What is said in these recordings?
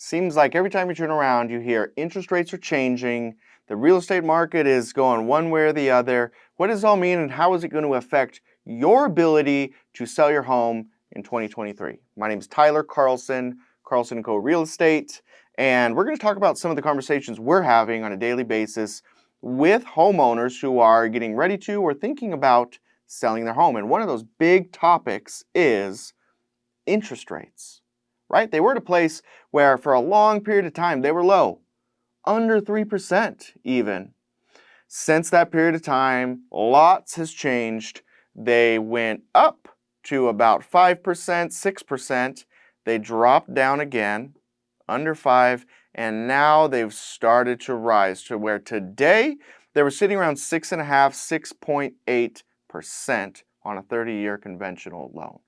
Seems like every time you turn around, you hear interest rates are changing, the real estate market is going one way or the other. What does it all mean, and how is it going to affect your ability to sell your home in 2023? My name is Tyler Carlson, Carlson & Co. Real Estate, and we're going to talk about some of the conversations we're having on a daily basis with homeowners who are getting ready to or thinking about selling their home. And one of those big topics is interest rates, right? They were at a place where for a long period of time they were low, under 3% even. Since that period of time, lots has changed. They went up to about 5%, 6%. They dropped down again, under 5, and now they've started to rise to where today they were sitting around 6.5%, 6.8% on a 30-year conventional loan.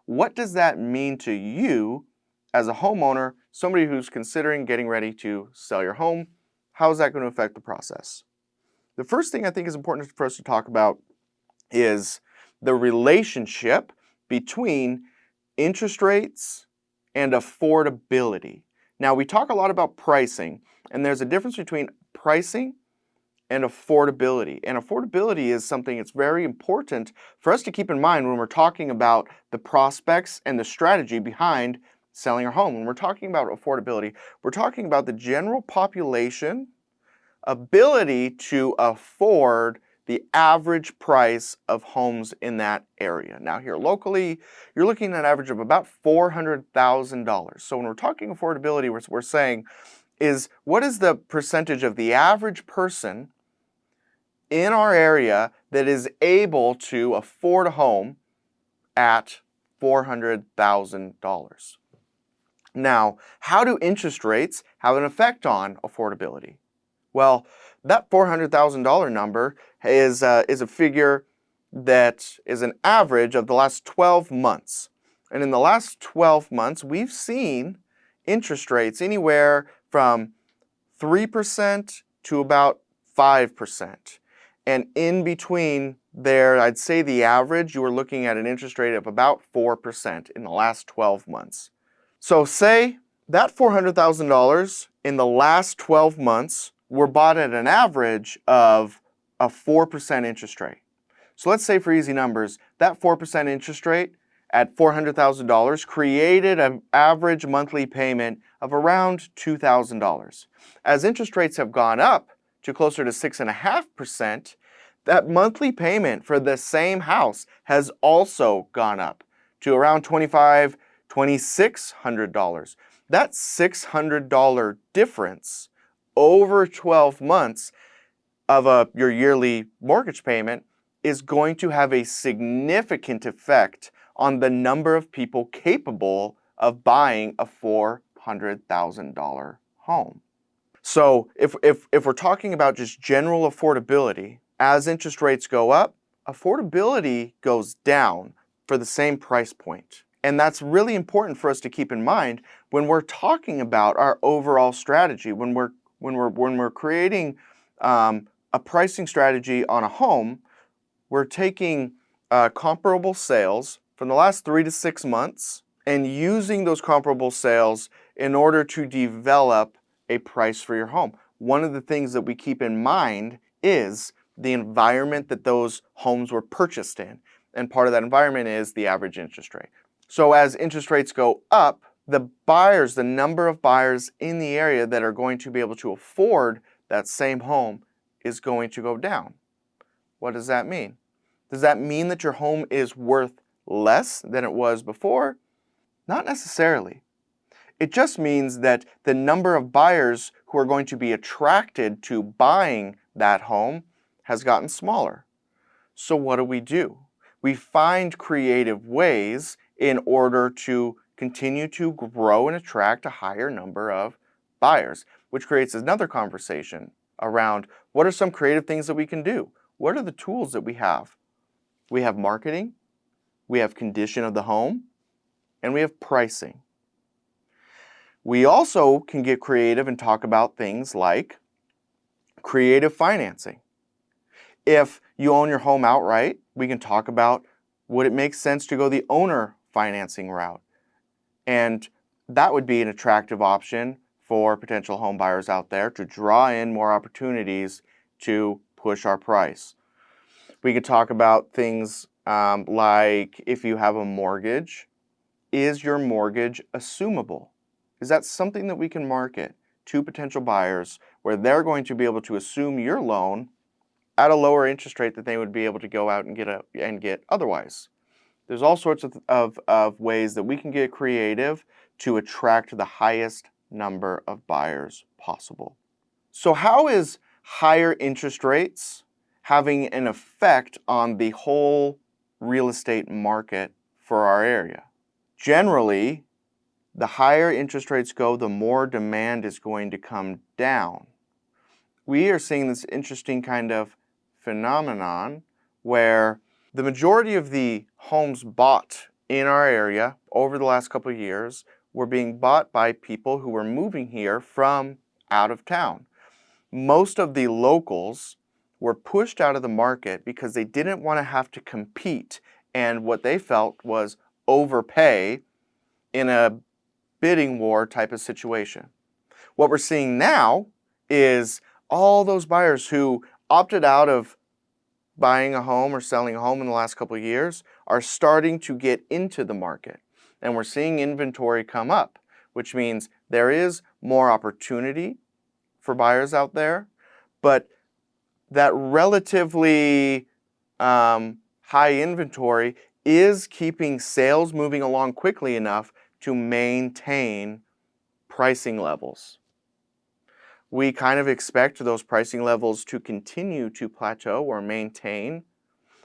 What does that mean to you as a homeowner, somebody who's considering getting ready to sell your home? How is that going to affect the process? The first thing I think is important for us to talk about is the relationship between interest rates and affordability. Now, we talk a lot about pricing, and there's a difference between pricing and affordability. And affordability is something that's very important for us to keep in mind when we're talking about the prospects and the strategy behind selling our home. When we're talking about affordability, we're talking about the general population ability to afford the average price of homes in that area. Now here locally, you're looking at an average of about $400,000. So when we're talking affordability, we're saying is what is the percentage of the average person in our area that is able to afford a home at $400,000. Now, how do interest rates have an effect on affordability? Well, that $400,000 number is a figure that is an average of the last 12 months. And in the last 12 months, we've seen interest rates anywhere from 3% to about 5%. And in between there, I'd say the average, you were looking at an interest rate of about 4% in the last 12 months. So say that $400,000 in the last 12 months were bought at an average of a 4% interest rate. So let's say for easy numbers, that 4% interest rate at $400,000 created an average monthly payment of around $2,000. As interest rates have gone up to closer to 6.5%, that monthly payment for the same house has also gone up to around $2,600. That $600 difference over 12 months of your yearly mortgage payment is going to have a significant effect on the number of people capable of buying a $400,000 home. So if we're talking about just general affordability, as interest rates go up, affordability goes down for the same price point. And that's really important for us to keep in mind when we're talking about our overall strategy. When we're creating a pricing strategy on a home, we're taking comparable sales from the last 3 to 6 months and using those comparable sales in order to develop a price for your home. One of the things that we keep in mind is the environment that those homes were purchased in. And part of that environment is the average interest rate. So as interest rates go up, the number of buyers in the area that are going to be able to afford that same home is going to go down. What does that mean? Does that mean that your home is worth less than it was before? Not necessarily. It just means that the number of buyers who are going to be attracted to buying that home has gotten smaller. So what do? We find creative ways in order to continue to grow and attract a higher number of buyers, which creates another conversation around what are some creative things that we can do? What are the tools that we have? We have marketing, we have condition of the home, and we have pricing. We also can get creative and talk about things like creative financing. If you own your home outright, we can talk about would it make sense to go the owner financing route? And that would be an attractive option for potential home buyers out there to draw in more opportunities to push our price. We could talk about things like if you have a mortgage, is your mortgage assumable? Is that something that we can market to potential buyers where they're going to be able to assume your loan at a lower interest rate that they would be able to go out and get otherwise? There's all sorts of ways that we can get creative to attract the highest number of buyers possible. So how is higher interest rates having an effect on the whole real estate market for our area? Generally, the higher interest rates go, the more demand is going to come down. We are seeing this interesting kind of phenomenon where the majority of the homes bought in our area over the last couple of years were being bought by people who were moving here from out of town. Most of the locals were pushed out of the market because they didn't want to have to compete and what they felt was overpay in a bidding war type of situation. What we're seeing now is all those buyers who opted out of buying a home or selling a home in the last couple of years are starting to get into the market. And we're seeing inventory come up, which means there is more opportunity for buyers out there, but that relatively high inventory is keeping sales moving along quickly enough to maintain pricing levels. We kind of expect those pricing levels to continue to plateau or maintain.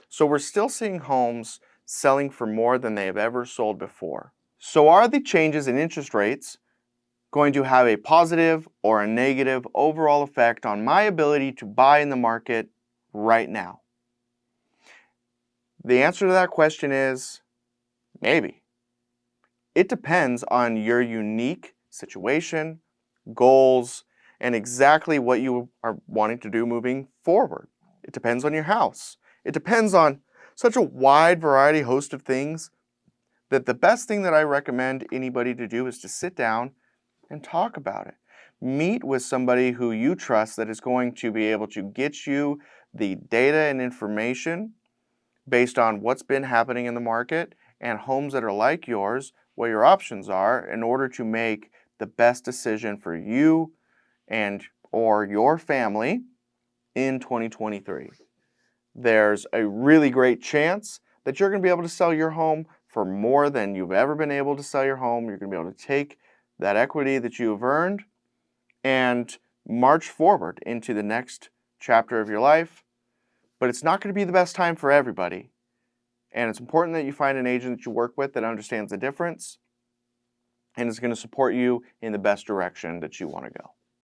So we're still seeing homes selling for more than they have ever sold before. So are the changes in interest rates going to have a positive or a negative overall effect on my ability to buy in the market right now? The answer to that question is maybe. It depends on your unique situation, goals, and exactly what you are wanting to do moving forward. It depends on your house. It depends on such a wide variety host of things that the best thing that I recommend anybody to do is to sit down and talk about it. Meet with somebody who you trust that is going to be able to get you the data and information based on what's been happening in the market and homes that are like yours, what your options are in order to make the best decision for you and or your family in 2023. There's a really great chance that you're going to be able to sell your home for more than you've ever been able to sell your home. You're going to be able to take that equity that you've earned and march forward into the next chapter of your life. But it's not going to be the best time for everybody. And it's important that you find an agent that you work with that understands the difference and is going to support you in the best direction that you want to go.